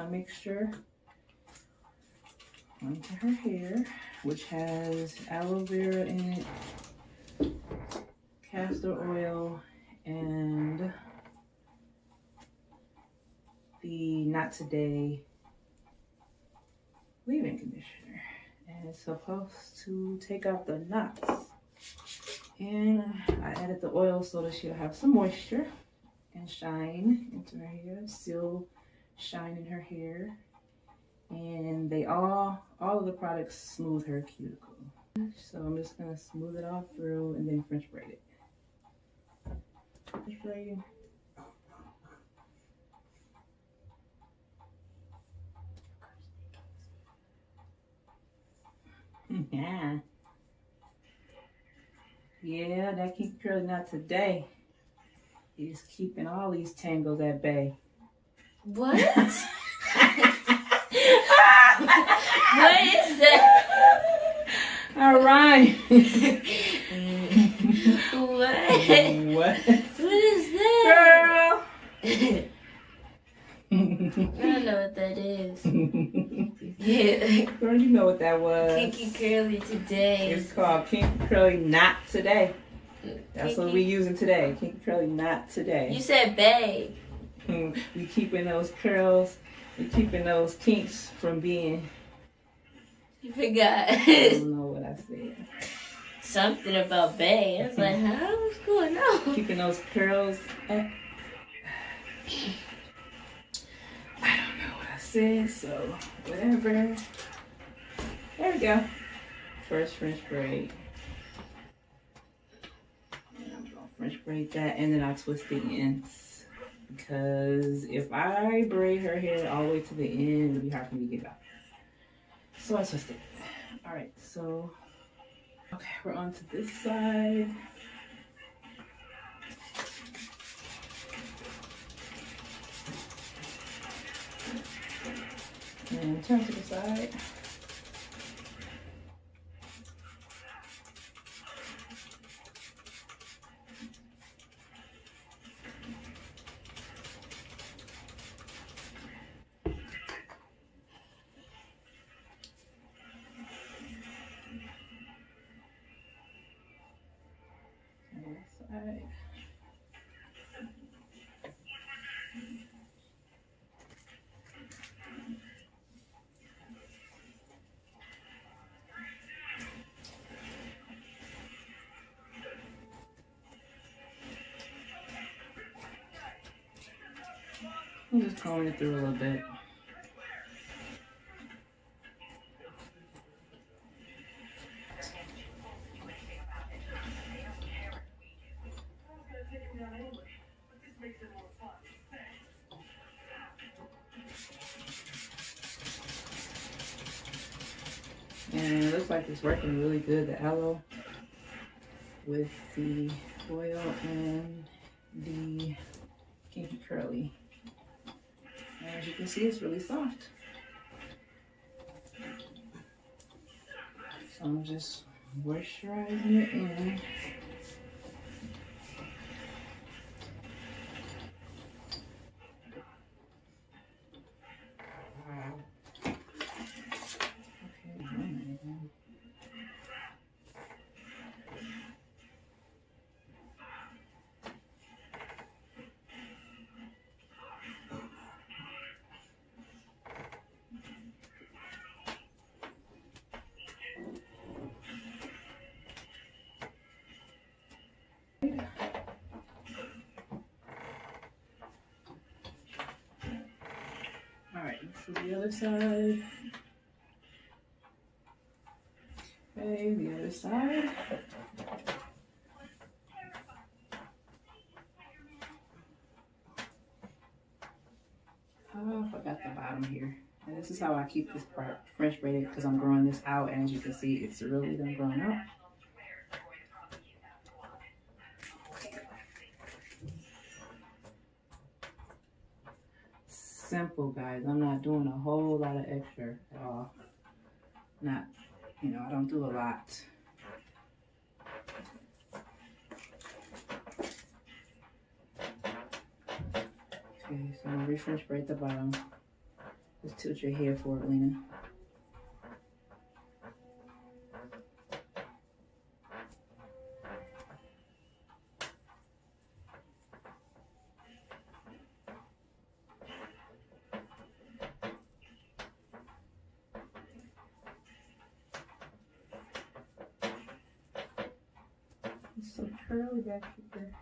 my mixture onto her hair, which has aloe vera in it, castor oil, and the Not Today leave-in conditioner. And it's supposed to take out the knots. And I added the oil so that she'll have some moisture and shine into her hair, still shine in her hair. And they all of the products smooth her cuticle. So I'm just gonna smooth it all through and then French braid it. French braiding. Yeah. Yeah, that Keep Curly Not Today. He's keeping all these tangles at bay. What? What is that? All right. What? What? What is that? Girl. I don't know what that is. Yeah. Girl, you know what that was. Kinky Curly Today. It's called Kinky Curly Not Today. That's what we using today. Kinky Curly Not Today. You said bae. We keeping those curls, we keeping those kinks from being. You forgot. I don't know what I said. Something about bae. I was like, huh? What's going on? Keeping those curls. I don't know what I said, so whatever. There we go. First French braid. And I'm gonna French braid that, and then I'll twist the ends. Because if I braid her hair all the way to the end, it'll be hard for me to get it out. So I twist it. All right, so, okay, we're on to this side. And turn to the side. Side. I'm just combing it through a little bit. And it looks like it's working really good, the aloe with the oil and the Kinky Curly. And as you can see, it's really soft. So I'm just moisturizing it in. Alright, so the other side. Okay, the other side. Oh, I forgot the bottom here. And this is how I keep this part French braided because I'm growing this out, and as you can see, it's really done growing out. Simple, guys. I'm not doing a whole lot of extra at all. Not, you know, I don't do a lot. Okay, so I'm gonna French braid the bottom. Just tilt your hair forward, Lena. It's so curly back here.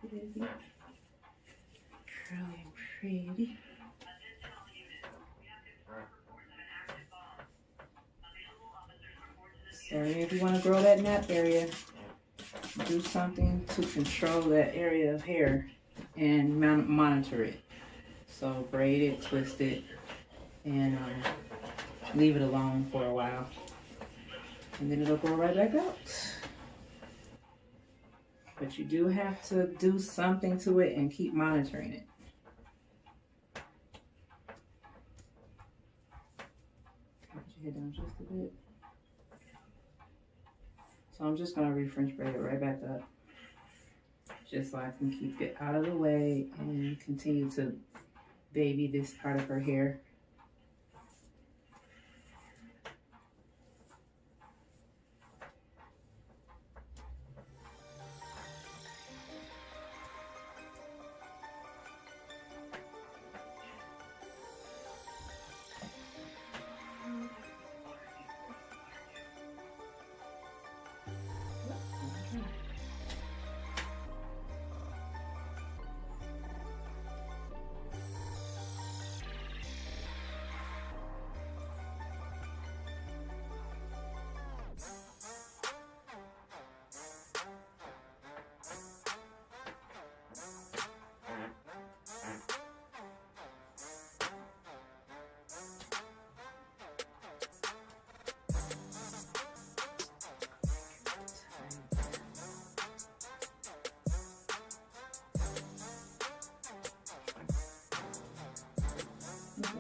Pretty. Curly and pretty. So if you want to grow that nap area, do something to control that area of hair and monitor it. So braid it, twist it, and leave it alone for a while. And then it'll grow right back out. But you do have to do something to it and keep monitoring it. Put your head down just a bit. So I'm just gonna re-French braid it right back up. Just so I can keep it out of the way and continue to baby this part of her hair.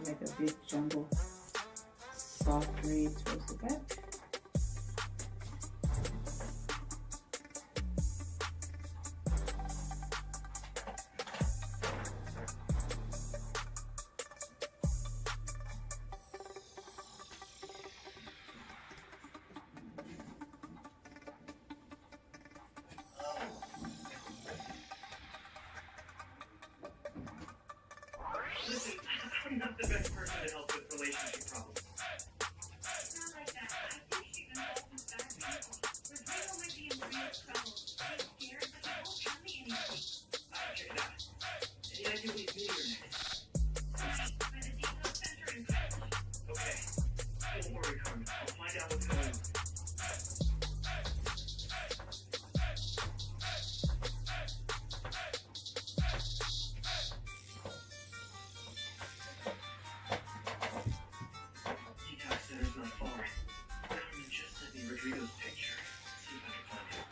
Make a big jumble, soft braid towards the back. I'm not the best person to help with relationship problems. It's not like that. I think she's involved with bad people. Rodrigo might be in real trouble. She's scared, but she won't tell me anything. I'll check it out. Any idea what he's meeting her next? By the depot center in college. Okay. Don't worry, Carmen. I'll find out what's going on. Rodrigo's picture. See if I can find him.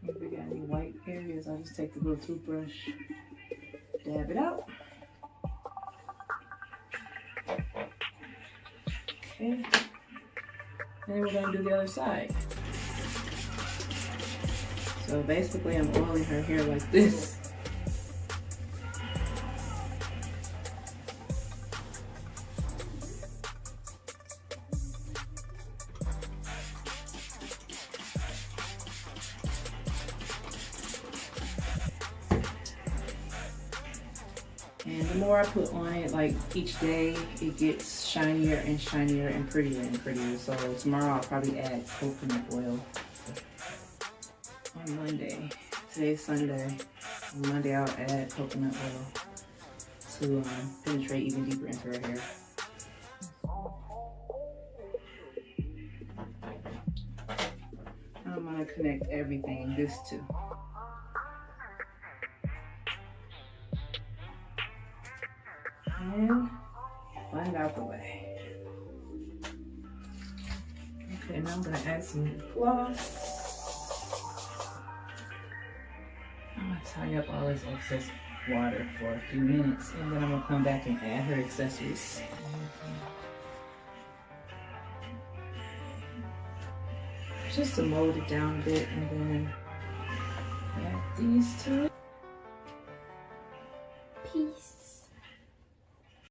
If we got any white areas, I'll just take the little toothbrush, dab it out. Okay. And then we're going to do the other side. So basically I'm oiling her hair like this. And the more I put on it, like each day, it gets shinier and shinier and prettier and prettier. So tomorrow I'll probably add coconut oil. On Monday, today's Sunday, on Monday I'll add coconut oil to penetrate even deeper into her hair. I'm gonna connect everything, this too. And blend it out the way. Okay, now I'm gonna add some gloss. I'm gonna tie up all this excess water for a few minutes, and then I'm gonna come back and add her accessories. Just to mold it down a bit, and then add these to it.